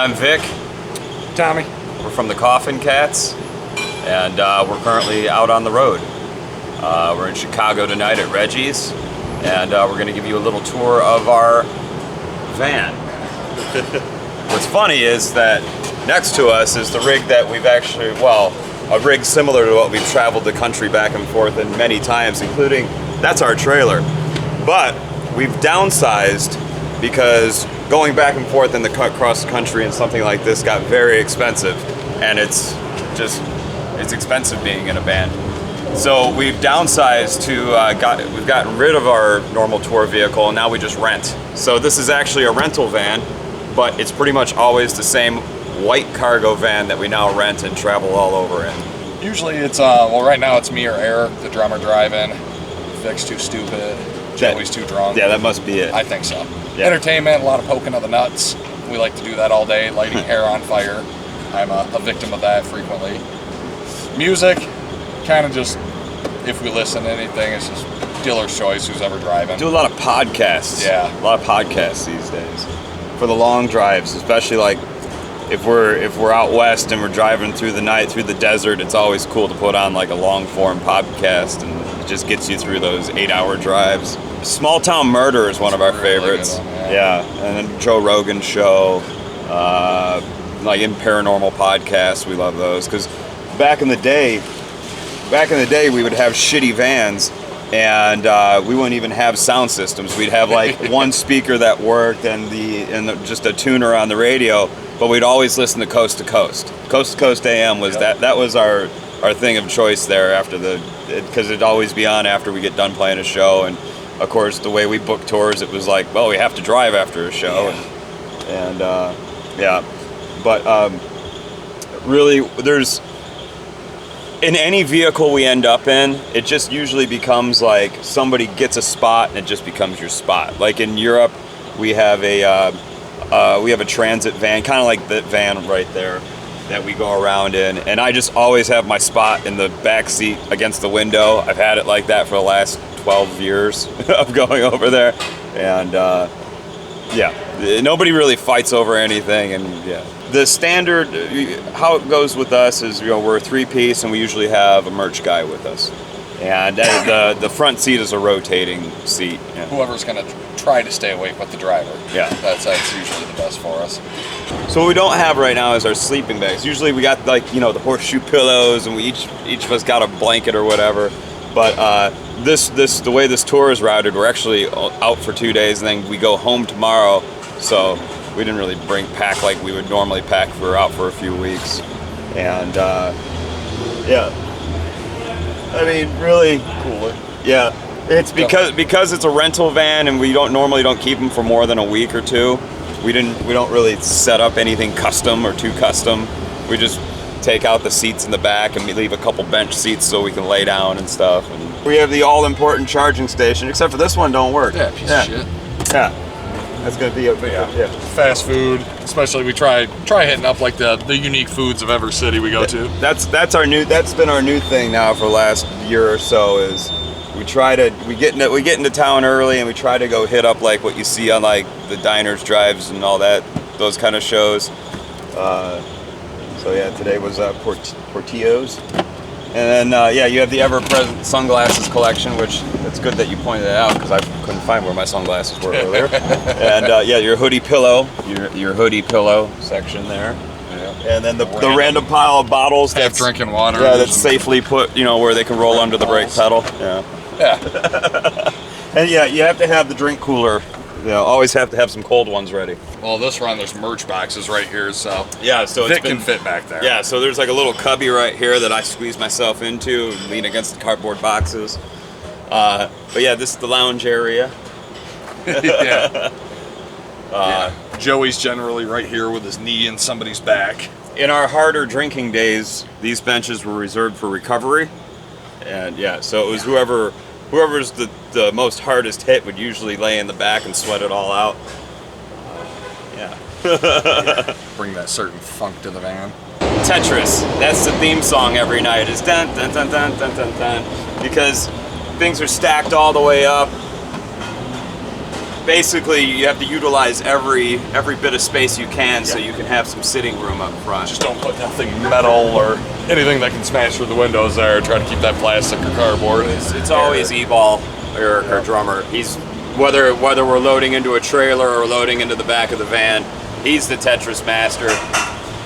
I'm Vic. Tommy. We're from the Koffin Kats, and we're currently out on the road. We're in Chicago tonight at Reggies, and we're going to give you a little tour of our van. What's funny is that next to us is the rig that we've actually, well, a rig similar to what we've traveled the country back and forth in many times, including, that's our trailer. But we've downsized because going back and forth in the across the country in something like this got very expensive, and it's expensive being in a van. So we've downsized to we've gotten rid of our normal tour vehicle, and now we just rent. So this is actually a rental van, but it's pretty much always the same white cargo van that we now rent and travel all over in. Usually it's well, right now it's me or Eric, the drummer, driving. Vic's too stupid. Joey's too drunk. Yeah, that must be it. I think so. Yeah. Entertainment, a lot of poking of the nuts. We like to do that all day, lighting hair on fire. I'm a victim of that frequently. Music, kind of just, if we listen to anything, it's just dealer's choice, who's ever driving. Do a lot of podcasts. Yeah. A lot of podcasts these days. For the long drives, especially like if we're out west and we're driving through the night, through the desert, it's always cool to put on like a long form podcast, and it just gets you through those 8-hour drives. Small Town Murder is one of our favorites. One, yeah, and then Joe Rogan show, like in paranormal podcasts, we love those, because back in the day we would have shitty vans, and we wouldn't even have sound systems. We'd have like one speaker that worked and just a tuner on the radio, but we'd always listen to Coast to Coast. Coast to Coast AM was that was our thing of choice there, after because it'd always be on after we get done playing a show. And of course, the way we book tours, it was like, well, we have to drive after a show. Yeah. But really, there's, in any vehicle we end up in, it just usually becomes like somebody gets a spot and it just becomes your spot. Like in Europe, we have a transit van, kind of like the van right there that we go around in, and I just always have my spot in the back seat against the window. I've had it like that for the last 12 years of going over there, and yeah, nobody really fights over anything. And yeah, the standard, how it goes with us is, we're a 3-piece, and we usually have a merch guy with us, and the front seat is a rotating seat. Yeah. Whoever's gonna try to stay awake with the driver. Yeah, that's usually the best for us. So what we don't have right now is our sleeping bags. Usually we got like, the horseshoe pillows, and we each of us got a blanket or whatever. But the way this tour is routed, we're actually out for 2 days, and then we go home tomorrow. So we didn't really pack like we would normally pack if we were out for a few weeks. And yeah, I mean, really cooler. Yeah, it's because it's a rental van, and we normally don't keep them for more than a week or two. We don't really set up anything custom or too custom. We just take out the seats in the back, and we leave a couple bench seats so we can lay down and stuff. And we have the all-important charging station, except for this one don't work. Yeah, piece of shit. Yeah, that's gonna be yeah. Fast food, especially we try hitting up like the unique foods of every city we go to. That's been our new thing now for the last year or so, is we get into town early, and we try to go hit up like what you see on like the diners, drives, and all that, those kind of shows. So yeah, today was Portillo's, and then you have the ever-present sunglasses collection, which it's good that you pointed that out, because I couldn't find where my sunglasses were earlier. And your hoodie pillow, your hoodie pillow section there. Yeah. And then the random pile of bottles that's drinking water. Yeah, that's safely put, where they can roll under the brake pedal. Yeah. Yeah. And yeah, you have to have the drink cooler. Always have to have some cold ones ready. Well, this run, there's merch boxes right here, so yeah, so Vic can fit back there. Yeah, so there's like a little cubby right here that I squeeze myself into and lean against the cardboard boxes. But yeah, this is the lounge area. Yeah. Joey's generally right here with his knee in somebody's back. In our harder drinking days, these benches were reserved for recovery, and yeah, so it was whoever's the most hardest hit would usually lay in the back and sweat it all out. Yeah. Bring that certain funk to the van. Tetris, that's the theme song every night, is dun dun dun dun dun dun dun, because things are stacked all the way up. basically you have to utilize every bit of space you can so you can have some sitting room up front. Just don't put nothing metal or anything that can smash through the windows there. Try to keep that plastic or cardboard. It's always E-Ball, Eric, our drummer. He's whether we're loading into a trailer or loading into the back of the van, he's the Tetris master,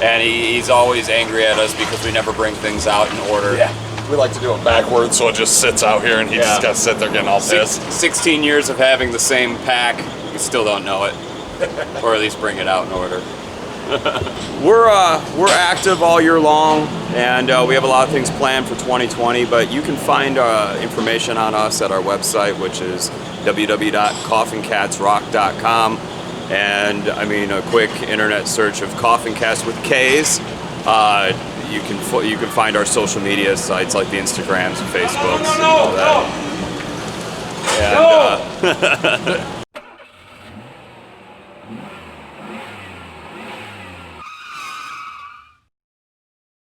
and he's always angry at us because we never bring things out in order. Yeah. We like to do it backwards, so it just sits out here, and he just got to sit there getting all pissed. 16 years of having the same pack, we still don't know it, or at least bring it out in order. We're active all year long, and we have a lot of things planned for 2020. But you can find information on us at our website, which is www.koffinkatsrock.com. And I mean, a quick internet search of Koffin Kats with K's. You can find our social media sites like the Instagrams and Facebooks and all that. And,